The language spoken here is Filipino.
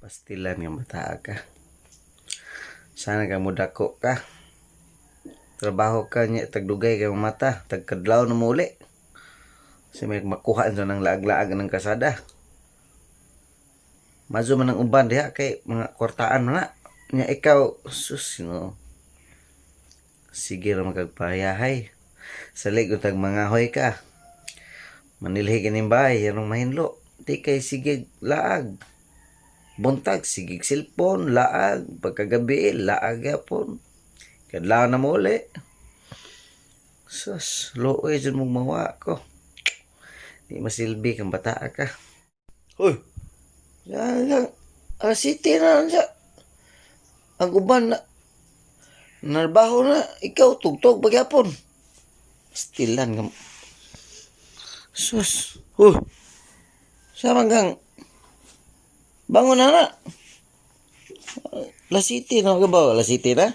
Pastilan nga bata ka. Sana ka mudako ka. Trabaho ka niya, tagdugay ka mata, tagkadlaw na muli. Kasi may makuha nyo ng laag-laag ng kasada. Mazo man ang uban diha kay mga kwartaan na. Nya ikaw, sus, no. Sige ra magagpayahay. Salig utag mangahoy ka. Manilhi kining bahay, yanong mahinlo. Di kay sige laag. Buntag, sige silpon, laag. Pagkagabi, laag yapon. Kadlaw na muli. Sus, looy dyan mong mawa ko. Di masilbi kang bata ka. Hoy! Yan, city na siya. Ang uban na. Narbaho na. Ikaw, tugtog pagyapon. Stilan ka. Sus. Huh. Sama kang. Bangon na na. La City na ka ba? La City na?